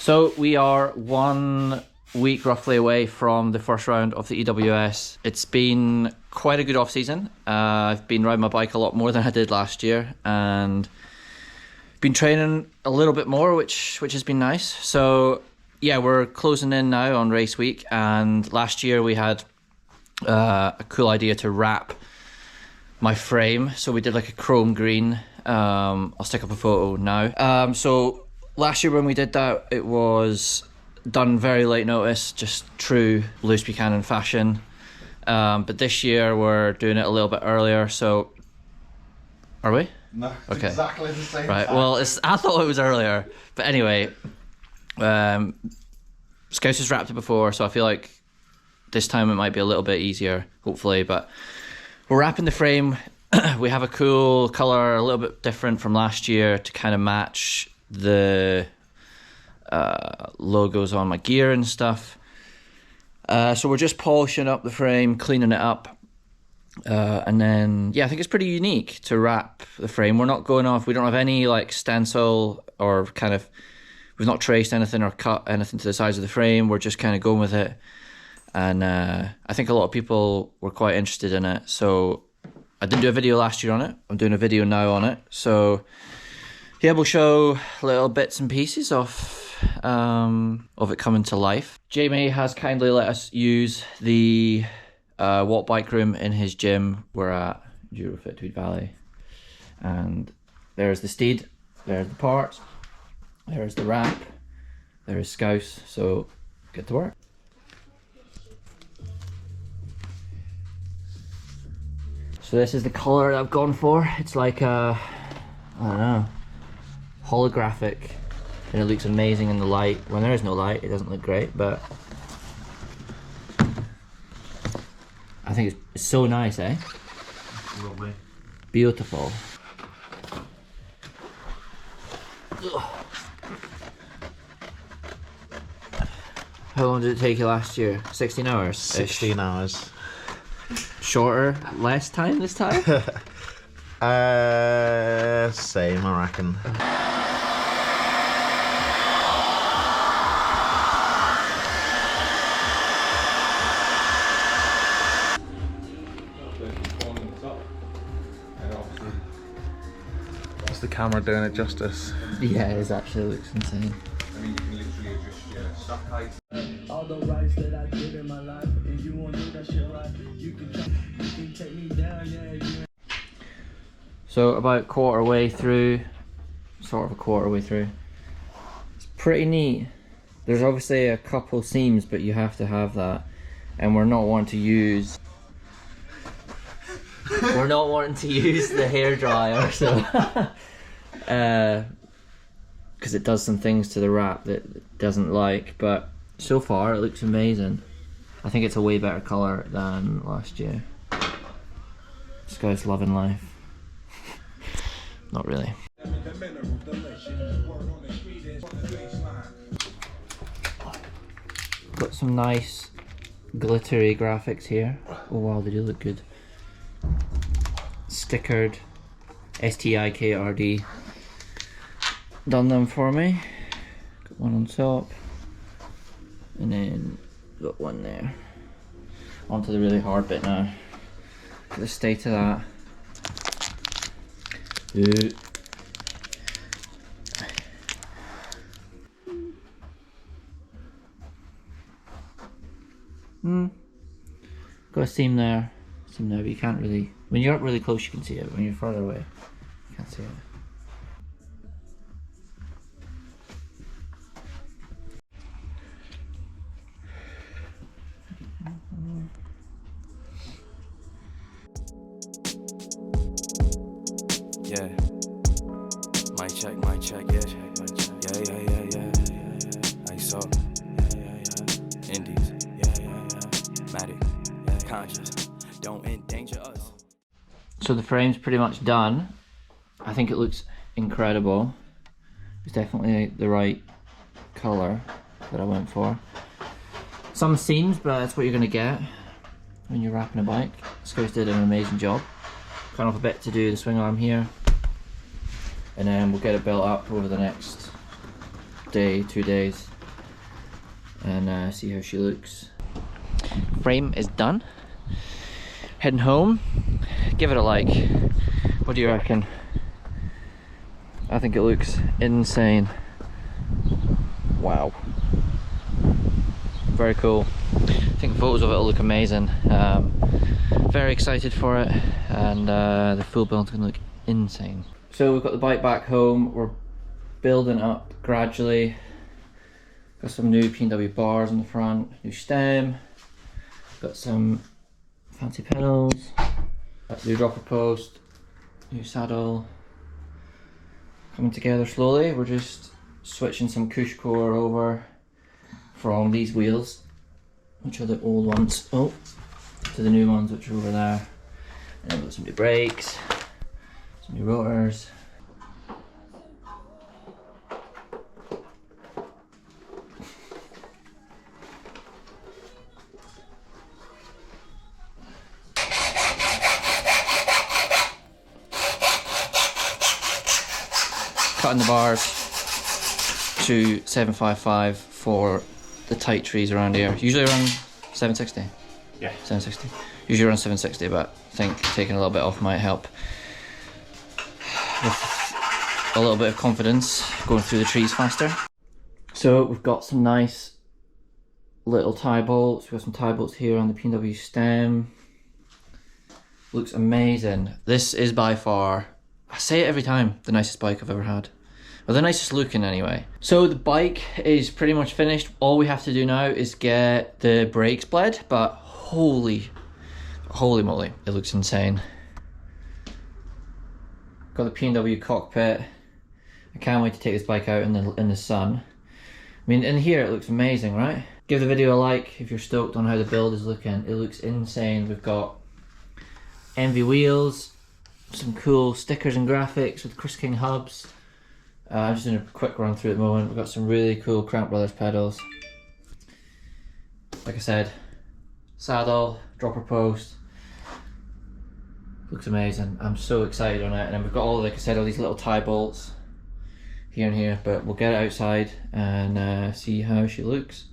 So we are 1 week roughly away from the first round of the EWS. It's been quite a good off season. I've been riding my bike a lot more than I did last year, and been training a little bit more, which has been nice. So yeah, we're closing in now on race week, and last year we had a cool idea to wrap my frame. So we did like a chrome green. I'll stick up a photo now. So last year when we did that, it was done very late notice, just true loose Buchanan fashion. But this year we're doing it a little bit earlier, so... Are we? No, it's okay. Exactly the same Right, time. well, I thought it was earlier. But anyway, Scouts has wrapped it before, so I feel like this time it might be a little bit easier, hopefully. But we're wrapping the frame. We have a cool colour, a little bit different from last year to kind of match the logos on my gear and stuff. So we're just polishing up the frame, cleaning it up, and then yeah, I think it's pretty unique to wrap the frame. We're not going off, we don't have any like stencil or kind of, we've not traced anything or cut anything to the sides of the frame. We're just kind of going with it, and I think a lot of people were quite interested in it. So I didn't do a video last year on it, I'm doing a video now on it. So yeah, we'll show little bits and pieces of it coming to life. Jamie has kindly let us use the walk bike room in his gym. We're at Eurofit Tweed Valley, and there's the steed, there's the parts, there's the wrap, there's Scouse. So get to work. So this is the colour that I've gone for. It's like a, I don't know, holographic, and it looks amazing in the light. When there is no light, it doesn't look great, but I think it's so nice, eh? Lovely. Beautiful. Ugh. How long did it take you last year? 16 hours? 16 hours. Shorter, less time this time? Same, I reckon. Is the camera doing it justice? Yeah, it actually looks insane. I mean, you can literally adjust your stock height. All the rights that I did in my life, and you won't do that shit right. You can take me down, yeah. So about quarter way through, sort of a quarter way through. It's pretty neat. There's obviously a couple seams, but you have to have that, and we're not wanting to use the hairdryer, so because it does some things to the wrap that it doesn't like. But so far it looks amazing. I think it's a way better colour than last year. This guy's loving life. Not really. Got some nice glittery graphics here. Oh wow, they do look good. Stickered STIKRD. Done them for me. Got one on top, and then got one there. Onto the really hard bit now. Look at the state of that. Ooh. Got a seam there, but you can't really. When you're up really close, you can see it. When you're further away, you can't see it. Yeah. Mic check, yeah. Yeah. I saw. Yeah. Indies. Yeah. Matic. Conscious. Don't endanger us. So the frame's pretty much done. I think it looks incredible. It's definitely the right colour that I went for. Some seams, but that's what you're gonna get when you're wrapping a bike. Scouts did an amazing job. Cut off a bit to do the swing arm here, and then we'll get it built up over the next day, 2 days, and see how she looks. Frame is done. Heading home. Give it a like. What do you reckon? I think it looks insane. Wow. Very cool. I think photos of it will look amazing. Very excited for it, and the full build's gonna look insane. So we've got the bike back home. We're building up gradually. Got some new P&W bars on the front, new stem. Got some fancy pedals, new dropper post, new saddle. Coming together slowly. We're just switching some cush core over from these wheels, which are the old ones, to the new ones which are over there. And then we've got some new brakes, some new rotors. Cutting the bars to 755 for the tight trees around here. Usually around 760. Yeah. 760. Usually around 760, but I think taking a little bit off might help with a little bit of confidence going through the trees faster. So we've got some nice little tie bolts. We've got some tie bolts here on the P&W stem. Looks amazing. This is by far, I say it every time, the nicest bike I've ever had. Well, the nicest looking anyway. So the bike is pretty much finished. All we have to do now is get the brakes bled, but holy moly, it looks insane. Got the P&W cockpit. I can't wait to take this bike out in the sun. I mean, in here it looks amazing, right? Give the video a like if you're stoked on how the build is looking. It looks insane. We've got Envy wheels, some cool stickers and graphics with Chris King hubs. I'm just doing a quick run through at the moment. We've got some really cool Crank Brothers pedals. Like I said, saddle, dropper post. Looks amazing. I'm so excited on it. And then we've got all, like I said, all these little tie bolts here and here. But we'll get it outside and see how she looks.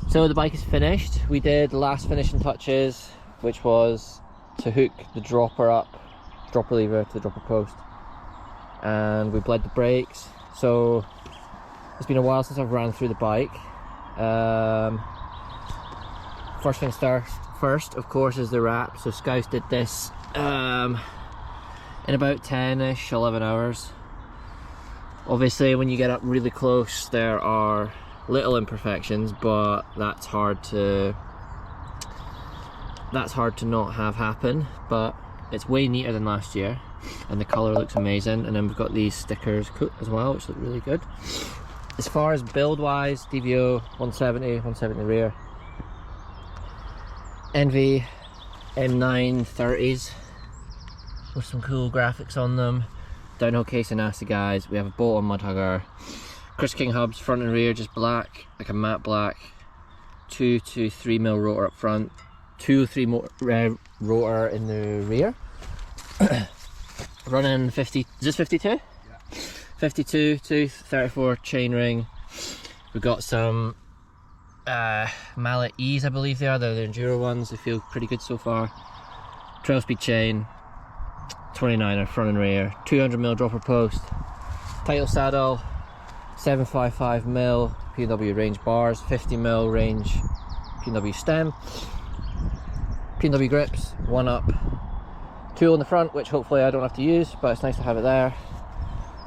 So the bike is finished. We did the last finishing touches, which was to hook the dropper lever to the dropper post, and we bled the brakes. So it's been a while since I've ran through the bike. First things first, of course, is the wrap. So Scouse did this in about 10-ish, 11 hours. Obviously, when you get up really close, there are little imperfections, but that's hard to not have happen. But it's way neater than last year, and the colour looks amazing. And then we've got these stickers as well, which look really good. As far as build wise, DVO 170 rear, Envy M9 30s with some cool graphics on them. Downhill casing nasty guys. We have a bolt on mud hugger. Chris King hubs front and rear, just black, like a matte black. 2 to 3 mil rotor up front, 2 or 3 more rotor in the rear. Running 50, is this 52? Yeah. 52 tooth, 34 chain ring. We've got some Mallet E's, I believe they are. They're the Enduro ones. They feel pretty good so far. 12 speed chain, 29er front and rear, 200 mil dropper post, title saddle, 755 mil P&W range bars, 50 mil range P&W stem, P&W grips, 1-up tool in the front, which hopefully I don't have to use, but it's nice to have it there.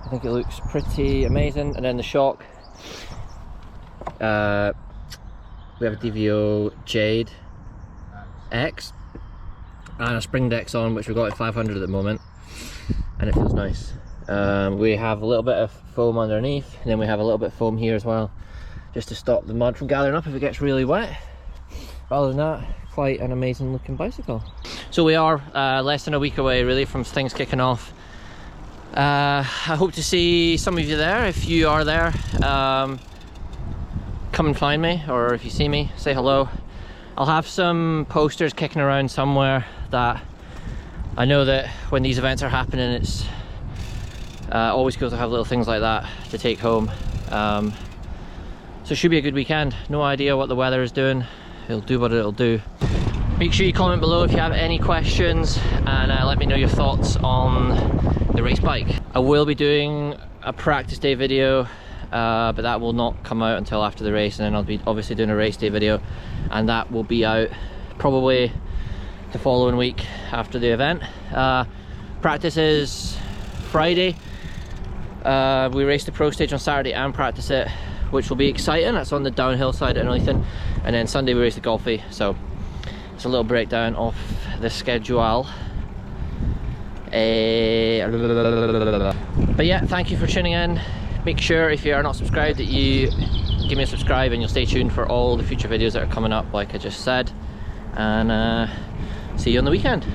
I think it looks pretty amazing. And then the shock, we have a DVO Jade X and a spring dex on, which we've got at 500 at the moment, and it feels nice. We have a little bit of foam underneath, and then we have a little bit of foam here as well, just to stop the mud from gathering up if it gets really wet. But other than that, quite an amazing looking bicycle. So we are less than a week away really from things kicking off. I hope to see some of you there. If you are there, come and find me, or if you see me, say hello. I'll have some posters kicking around somewhere that I know that when these events are happening, it's always cool to have little things like that to take home. So it should be a good weekend. No idea what the weather is doing. It'll do what it'll do. Make sure you comment below if you have any questions, and let me know your thoughts on the race bike. I will be doing a practice day video, but that will not come out until after the race, and then I'll be obviously doing a race day video, and that will be out probably the following week after the event. Practice is Friday. We race the pro stage on Saturday and practice it, which will be exciting. That's on the downhill side and everything. And then Sunday we race the Golfie. So it's a little breakdown of the schedule. But yeah, thank you for tuning in. Make sure if you are not subscribed that you give me a subscribe, and you'll stay tuned for all the future videos that are coming up like I just said. And see you on the weekend.